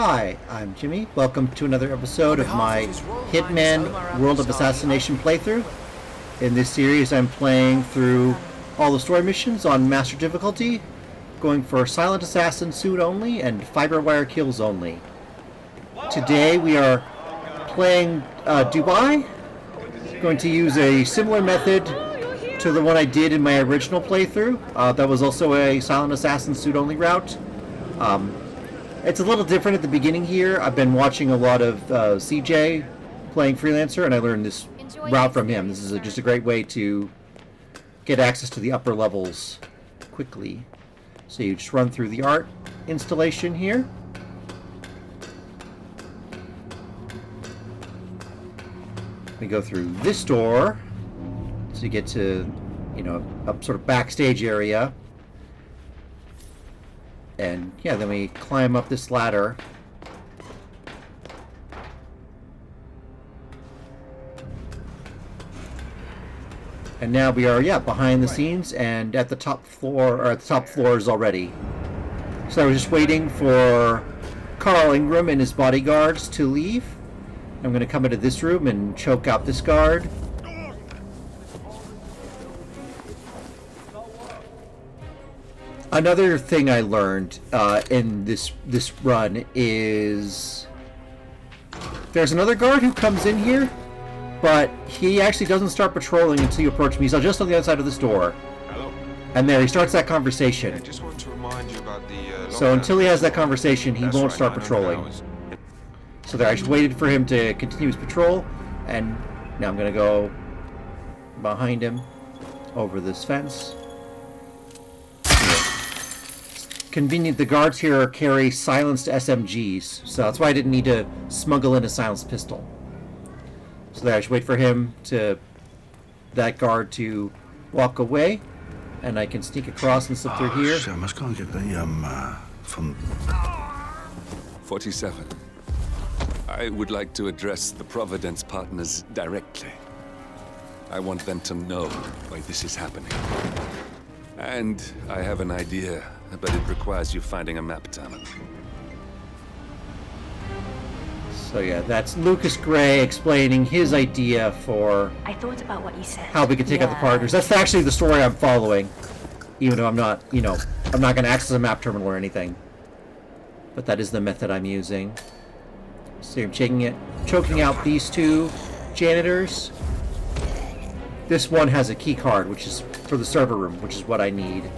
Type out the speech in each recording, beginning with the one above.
Hi, I'm Jimmy. Welcome to another episode of my Hitman World of Assassination playthrough. In this series, I'm playing through all the story missions on Master Difficulty, going for Silent Assassin suit only and Fiberwire kills only. Today we are playing Dubai. Going to use a similar method to the one I did in my original playthrough. That was also a Silent Assassin suit only route. It's a little different at the beginning here. I've been watching a lot of CJ playing Freelancer, and I learned this route from him. This is just a great way to get access to the upper levels quickly. So you just run through the art installation here. We go through this door, so you get to, a sort of backstage area. And yeah, then we climb up this ladder. And now we are, behind the scenes and at the top floor, or at the top floors already. So I was just waiting for Carl Ingram and his bodyguards to leave. I'm going to come into this room and choke out this guard. Another thing I learned in this run is there's another guard who comes in here, but he actually doesn't start patrolling until you approach me. He's just on the other side of this door. Hello. And there, he starts that conversation. I just want to remind you about the so until he has that conversation, he won't start patrolling. So there, I just waited for him to continue his patrol, and now I'm going to go behind him over this fence. Convenient, the guards here carry silenced SMGs, so that's why I didn't need to smuggle in a silenced pistol. So there, I should wait for that guard to walk away, and I can sneak across and slip through here. Shit, I must go and get the, from... 47. I would like to address the Providence partners directly. I want them to know why this is happening. And I have an idea, but it requires you finding a map terminal. So yeah, that's Lucas Gray explaining his idea for I thought about what you said. how we can take out the partners. That's actually the story I'm following, even though I'm not, I'm not going to access a map terminal or anything. But that is the method I'm using. So I'm choking out these two janitors. This one has a key card, which is for the server room, which is what I need.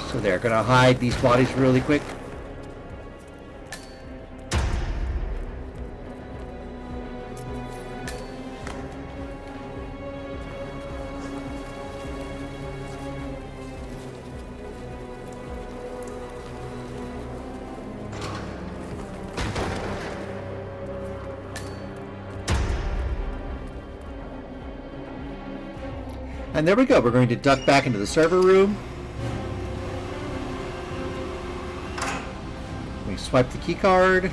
So they're gonna hide these bodies really quick. And there we go. We're going to duck back into the server room. We swipe the key card.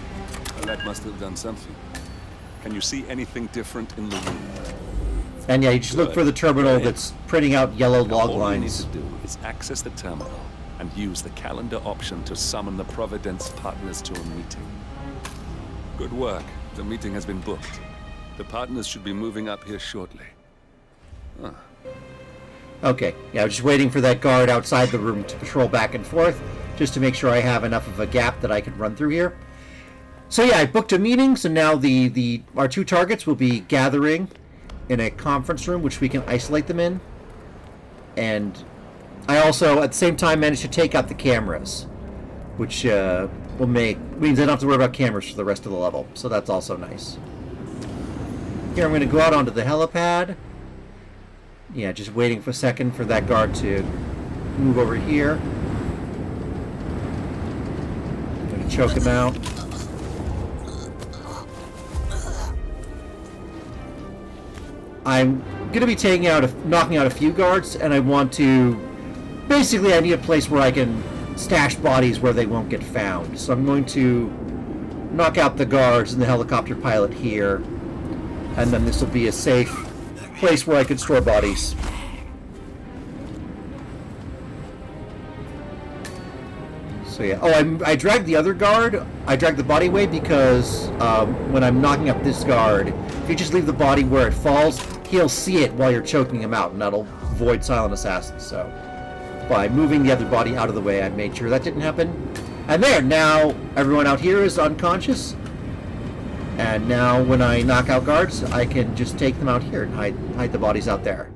Well, that must have done something. Can you see anything different in the room? And yeah, you just look for the terminal that's printing out yellow log lines. All you need to do is access the terminal and use the calendar option to summon the Providence partners to a meeting. Good work. The meeting has been booked. The partners should be moving up here shortly. Huh. Okay, yeah, I was just waiting for that guard outside the room to patrol back and forth, just to make sure I have enough of a gap that I can run through here. So yeah, I booked a meeting, so now our two targets will be gathering in a conference room, which we can isolate them in. And I also, at the same time, managed to take out the cameras, which means I don't have to worry about cameras for the rest of the level, so that's also nice. Here, I'm going to go out onto the helipad. Yeah, just waiting for a second for that guard to move over here. I'm going to choke him out. I'm going to be knocking out a few guards, and I want to... Basically, I need a place where I can stash bodies where they won't get found. So I'm going to knock out the guards and the helicopter pilot here, and then this will be a safe place where I could store bodies. So yeah. Oh, I dragged the other guard. I dragged the body away because when I'm knocking up this guard, if you just leave the body where it falls, he'll see it while you're choking him out, and that'll void silent assassin. So by moving the other body out of the way, I made sure that didn't happen. And there, now everyone out here is unconscious. And now when I knock out guards, I can just take them out here and hide the bodies out there.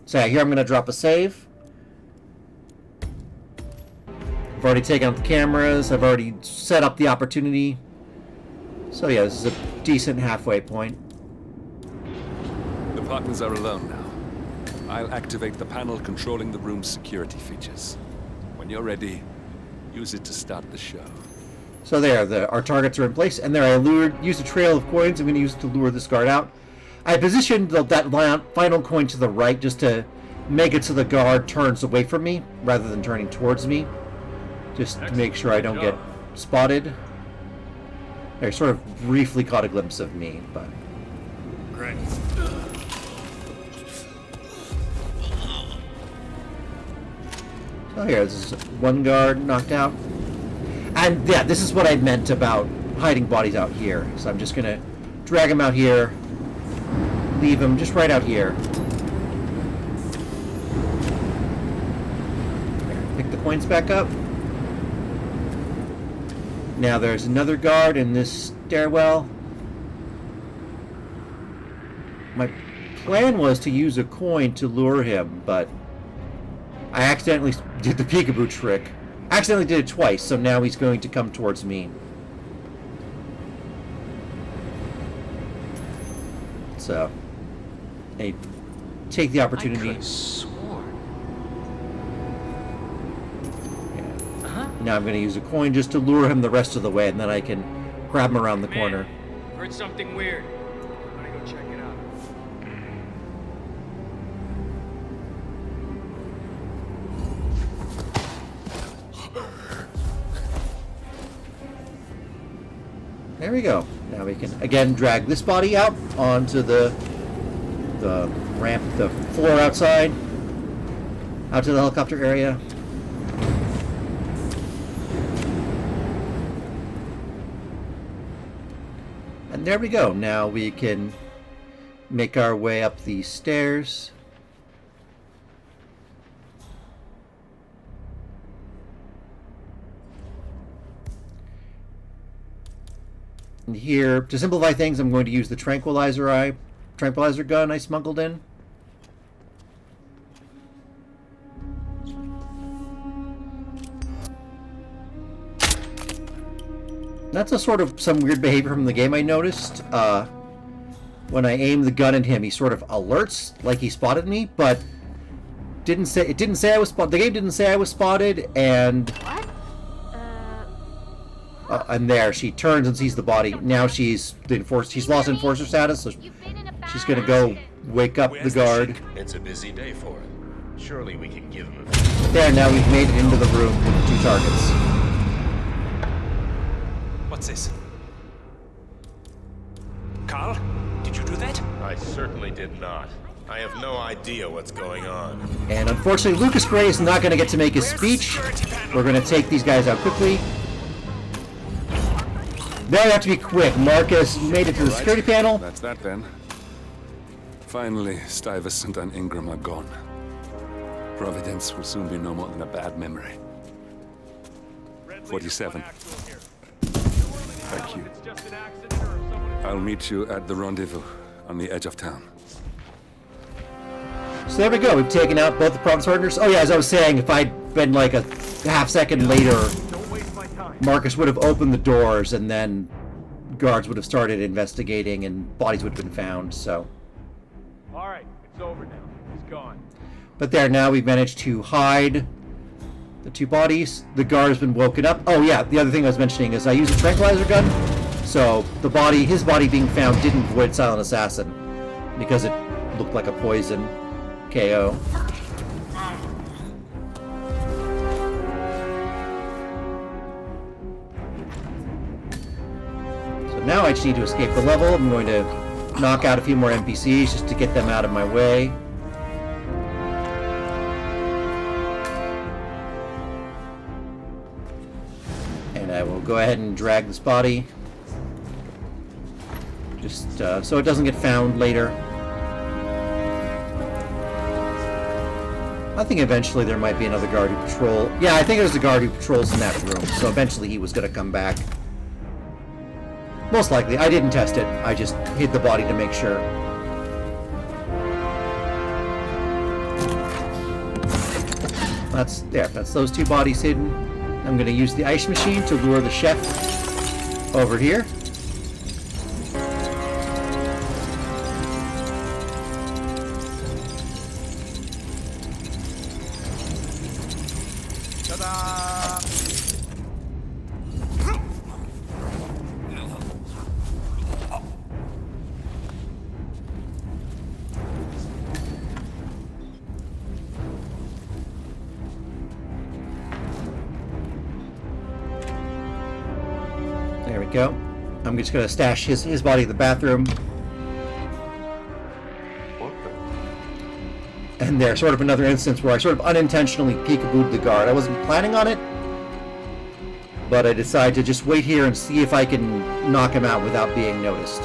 So yeah, here I'm going to drop a save. I've already taken out the cameras. I've already set up the opportunity. So yeah, this is a decent halfway point. The partners are alone now. I'll activate the panel controlling the room's security features. When you're ready, use it to start the show. So there, our targets are in place, and there I used a trail of coins. I'm going to use it to lure this guard out. I positioned that final coin to the right just to make it so the guard turns away from me rather than turning towards me, just to make sure I don't get spotted. They sort of briefly caught a glimpse of me, but... Great. So here, this is one guard knocked out. And yeah, this is what I meant about hiding bodies out here. So I'm just going to drag him out here, leave him just right out here. There, pick the coins back up. Now there's another guard in this stairwell. My plan was to use a coin to lure him, but I accidentally did the peekaboo trick. Accidentally did it twice, so now he's going to come towards me. So, I take the opportunity. I could've sworn. Yeah. Now I'm going to use a coin just to lure him the rest of the way, and then I can grab him around the corner. Heard something weird. I'm gonna go check it out. There we go. Now we can again drag this body out onto the ramp, the floor outside, out to the helicopter area. And there we go. Now we can make our way up these stairs. And here, to simplify things, I'm going to use the tranquilizer gun I smuggled in. That's a sort of some weird behavior from the game I noticed. When I aim the gun at him, he sort of alerts like he spotted me, but it didn't say I was spotted. The game didn't say I was spotted, and What? and there she turns and sees the body. Now she's lost enforcer status, so she's gonna go wake up the guard. It's a busy day for him. Surely we can give him a... There, now we've made it into the room with 2 targets. What's this? Carl, did you do that? I certainly did not. I have no idea what's going on. And unfortunately, Lucas Gray is not going to get to make his speech. We're going to take these guys out quickly. Now we have to be quick. Marcus made it to the security panel. That's that then. Finally, Stuyvesant and Ingram are gone. Providence will soon be no more than a bad memory. 47. Thank you. I'll meet you at the rendezvous on the edge of town. So there we go. We've taken out both the Providence partners. Oh yeah, as I was saying, if I'd been like a half second later, Marcus would have opened the doors, and then guards would have started investigating, and bodies would have been found. So. All right, it's over now. He's gone. But there, now we've managed to hide the 2 bodies. The guard has been woken up. Oh yeah, the other thing I was mentioning is I used a tranquilizer gun, so his body being found didn't void silent assassin because it looked like a poison KO. So now I just need to escape the level. I'm going to knock out a few more NPCs just to get them out of my way. we'll go ahead and drag this body. Just so it doesn't get found later. I think eventually there might be another guard who patrol. Yeah, I think there's a guard who patrols in that room, so eventually he was going to come back. Most likely. I didn't test it. I just hid the body to make sure. That's those two bodies hidden. I'm going to use the ice machine to lure the chef over here. There we go. I'm just going to stash his body in the bathroom. And there's sort of another instance where I sort of unintentionally peekabooed the guard. I wasn't planning on it, but I decided to just wait here and see if I can knock him out without being noticed.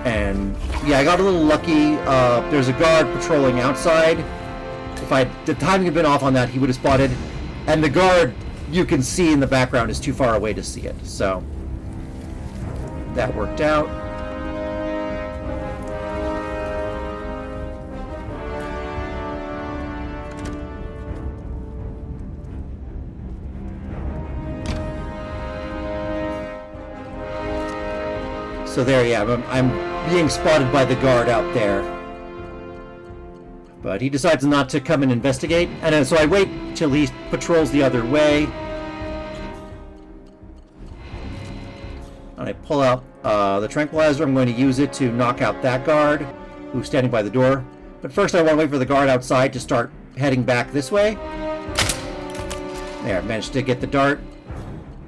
And yeah, I got a little lucky. There's a guard patrolling outside. If the timing had been off on that, he would have spotted. And the guard you can see in the background is too far away to see it. So that worked out. So there, yeah, I'm being spotted by the guard out there. But he decides not to come and investigate, and then, so I wait till he patrols the other way. And I pull out the tranquilizer. I'm going to use it to knock out that guard who's standing by the door. But first I want to wait for the guard outside to start heading back this way. There, managed to get the dart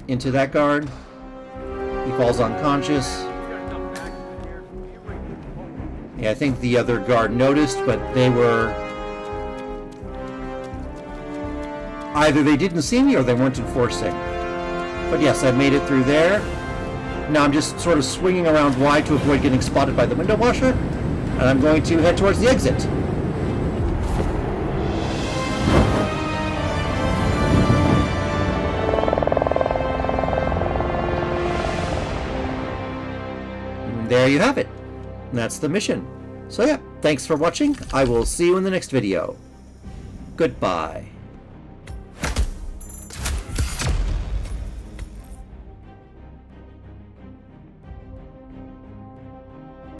into that guard. He falls unconscious. Yeah, I think the other guard noticed, but they were... either they didn't see me or they weren't enforcing. But yes, I made it through there. Now I'm just sort of swinging around wide to avoid getting spotted by the window washer. And I'm going to head towards the exit. And there you have it. And that's the mission. So yeah, thanks for watching. I will see you in the next video. Goodbye.